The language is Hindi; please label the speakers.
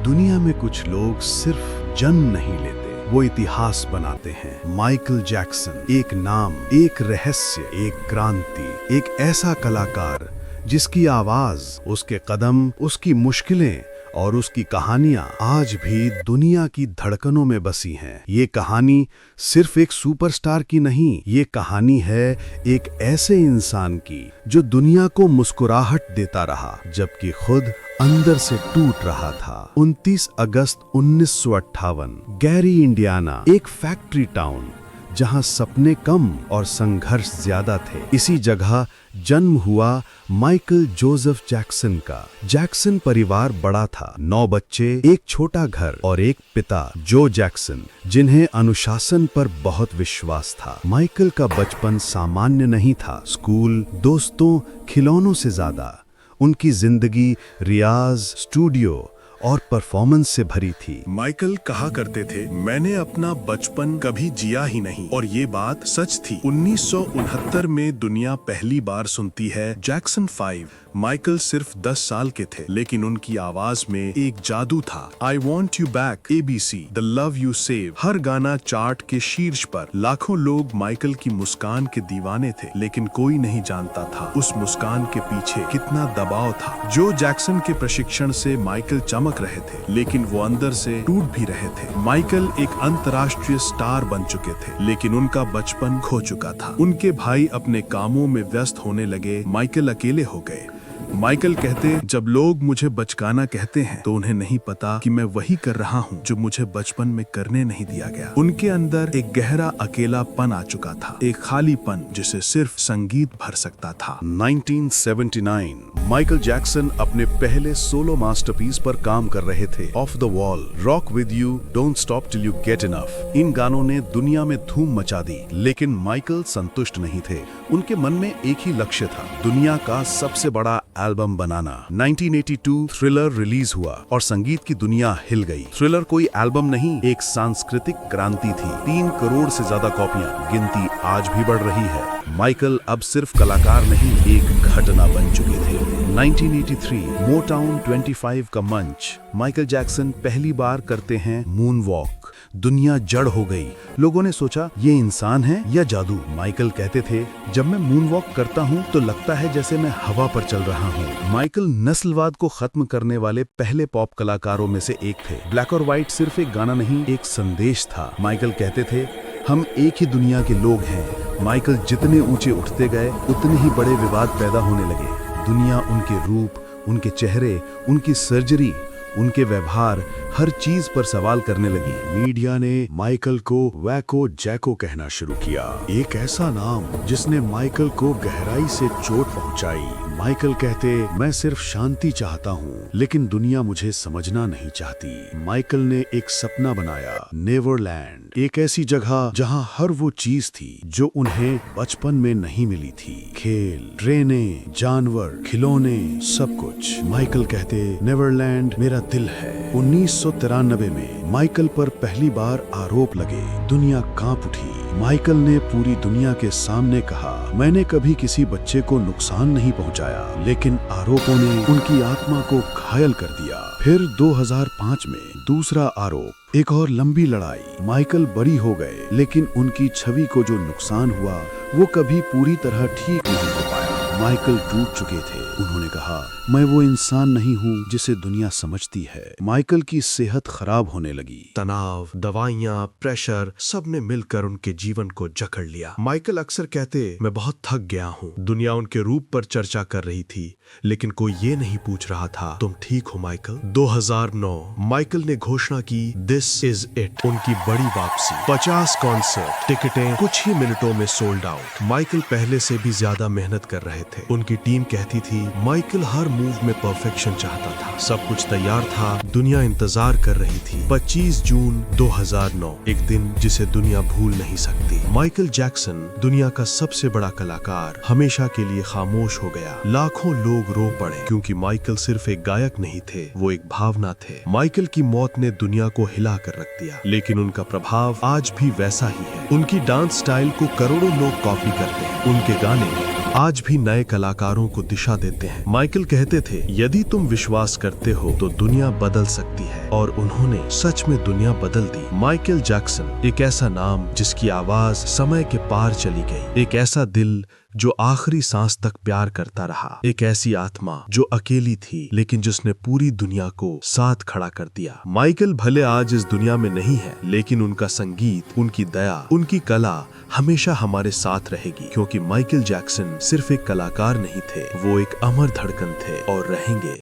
Speaker 1: दुनिया में कुछ लोग सिर्फ जन्म नहीं लेते, वो इतिहास बनाते हैं। माइकल जैक्सन एक नाम, एक रहस्य, एक क्रांति, एक ऐसा कलाकार जिसकी आवाज, उसके कदम, उसकी मुश्किलें और उसकी कहानियां आज भी दुनिया की धड़कनों में बसी हैं। ये कहानी सिर्फ एक सुपरस्टार की नहीं, ये कहानी है एक ऐसे इंसान की जो दुनिया को मुस्कुराहट देता रहा जबकि खुद अंदर से टूट रहा था। 29 अगस्त 1958 गैरी, इंडियाना, एक फैक्ट्री टाउन जहां सपने कम और संघर्ष ज्यादा थे, इसी जगह जन्म हुआ माइकल जोसेफ जैक्सन का। जैक्सन परिवार बड़ा था, 9 बच्चे, एक छोटा घर और एक पिता जो जैक्सन, जिन्हें अनुशासन पर बहुत विश्वास था। माइकल का बचपन सामान्य नहीं था। स्कूल, दोस्तों, खिलौनों से ज्यादा उनकी जिंदगी रियाज, स्टूडियो और परफॉर्मेंस से भरी थी।
Speaker 2: माइकल कहा करते थे, मैंने अपना बचपन कभी जिया ही नहीं, और ये बात सच थी। 1969 में दुनिया पहली बार सुनती है जैक्सन 5। माइकल सिर्फ 10 साल के थे, लेकिन उनकी आवाज में एक जादू था। I want you back, ABC, the love you save, हर गाना चार्ट के शीर्ष पर। लाखों लोग माइकल की मुस्कान के दीवाने थे, लेकिन कोई नहीं जानता था उस मुस्कान के पीछे कितना दबाव था। जो जैक्सन के प्रशिक्षण से माइकल चमक रहे थे, लेकिन वो अंदर से टूट भी रहे थे। माइकल एक अंतर्राष्ट्रीय स्टार बन चुके थे, लेकिन उनका बचपन खो चुका था। उनके भाई अपने कामों में व्यस्त होने लगे, माइकल अकेले हो गए। माइकल कहते, जब लोग मुझे बचकाना कहते हैं तो उन्हें नहीं पता कि मैं वही कर रहा हूँ जो मुझे बचपन में करने नहीं दिया गया। उनके अंदर एक गहरा अकेलापन आ चुका था, एक खालीपन जिसे सिर्फ संगीत भर सकता था।
Speaker 1: 1979 माइकल जैक्सन अपने पहले सोलो मास्टरपीस पर काम कर रहे थे। Off the wall, rock with you, don't stop till you get enough, इन गानों ने दुनिया में धूम मचा दी। लेकिन माइकल संतुष्ट नहीं थे। उनके मन में एक ही लक्ष्य था, दुनिया का सबसे बड़ा एल्बम बनाना। 1982 थ्रिलर रिलीज हुआ और संगीत की दुनिया हिल गई। थ्रिलर कोई एल्बम नहीं, एक सांस्कृतिक क्रांति थी। 3 करोड़ से ज्यादा कॉपियां, गिनती आज भी बढ़ रही है। माइकल अब सिर्फ कलाकार नहीं, एक घटना बन चुके थे। 1983 मोटाउन 25 का मंच, माइकल जैक्सन पहली बार करते हैं मून वॉक। दुनिया जड़ हो गई। लोगों ने सोचा, ये इंसान है या जादू? माइकल कहते थे, जब मैं मून वॉक करता हूँ तो लगता है जैसे मैं हवा पर चल रहा हूँ। माइकल नस्लवाद को खत्म करने वाले पहले पॉप कलाकारों में से एक थे। ब्लैक और व्हाइट सिर्फ एक गाना नहीं, एक संदेश था। माइकल कहते थे, हम एक ही दुनिया के लोग हैं। माइकल जितने ऊंचे उठते गए, उतने ही बड़े विवाद पैदा होने लगे। दुनिया उनके रूप, उनके चेहरे, उनकी सर्जरी, उनके व्यवहार, हर चीज पर सवाल करने लगी। मीडिया ने माइकल को वैको जैको कहना शुरू किया, एक ऐसा नाम जिसने माइकल को गहराई से चोट पहुंचाई। माइकल कहते, मैं सिर्फ शांति चाहता हूँ, लेकिन दुनिया मुझे समझना नहीं चाहती। माइकल ने एक सपना बनाया, नेवरलैंड, एक ऐसी जगह जहाँ हर वो चीज थी जो उन्हें बचपन में नहीं मिली थी। खेल, ट्रेनें, जानवर, खिलौने, सब कुछ। माइकल कहते, नेवरलैंड मेरा दिल है। 1993 में माइकल पर पहली बार आरोप लगे, दुनिया कांप उठी। माइकल ने पूरी दुनिया के सामने कहा, मैंने कभी किसी बच्चे को नुकसान नहीं पहुंचाया, लेकिन आरोपों ने उनकी आत्मा को घायल कर दिया। फिर 2005 में दूसरा आरोप, एक और लंबी लड़ाई। माइकल बरी हो गए, लेकिन उनकी छवि को जो नुकसान हुआ वो कभी पूरी तरह ठीक नहीं हो पाया। माइकल टूट चुके थे। उन्होंने कहा, मैं वो इंसान नहीं हूँ जिसे दुनिया समझती है। माइकल की सेहत खराब होने लगी।
Speaker 2: तनाव, दवाइयाँ, प्रेशर, सब ने मिलकर उनके जीवन को जकड़ लिया। माइकल अक्सर कहते, मैं बहुत थक गया हूँ। दुनिया उनके रूप पर चर्चा कर रही थी, लेकिन कोई ये नहीं पूछ रहा था, तुम ठीक हो माइकल? 2009 माइकल ने घोषणा की, दिस इज इट, उनकी बड़ी वापसी। 50 कॉन्सर्ट, टिकटें कुछ ही मिनटों में सोल्ड आउट। माइकल पहले से भी ज्यादा मेहनत कर रहे थे। उनकी टीम कहती थी, माइकल हर मूव में परफेक्शन चाहता था। सब कुछ तैयार था, दुनिया इंतजार कर रही थी। 25 जून 2009, एक दिन जिसे दुनिया भूल नहीं सकती। माइकल जैक्सन, दुनिया का सबसे बड़ा कलाकार, हमेशा के लिए खामोश हो गया। लाखों लोग रो पड़े, क्योंकि माइकल सिर्फ एक गायक नहीं थे, वो एक भावना थे। माइकल की मौत ने दुनिया को हिला कर रख दिया, लेकिन उनका प्रभाव आज भी वैसा ही है। उनकी डांस स्टाइल को करोड़ों लोग कॉपी करते हैं, उनके गाने आज भी नए कलाकारों को दिशा देते हैं। माइकल कहते थे, यदि तुम विश्वास करते हो तो दुनिया बदल सकती है, और उन्होंने सच में दुनिया बदल दी। माइकल जैक्सन एक ऐसा नाम जिसकी आवाज समय के पार चली गई, एक ऐसा दिल जो आखिरी सांस तक प्यार करता रहा, एक ऐसी आत्मा जो अकेली थी लेकिन जिसने पूरी दुनिया को साथ खड़ा कर दिया। माइकल भले आज इस दुनिया में नहीं है, लेकिन उनका संगीत, उनकी दया, उनकी कला हमेशा हमारे साथ रहेगी, क्योंकि माइकल जैक्सन सिर्फ एक कलाकार नहीं थे, वो एक अमर धड़कन थे और रहेंगे।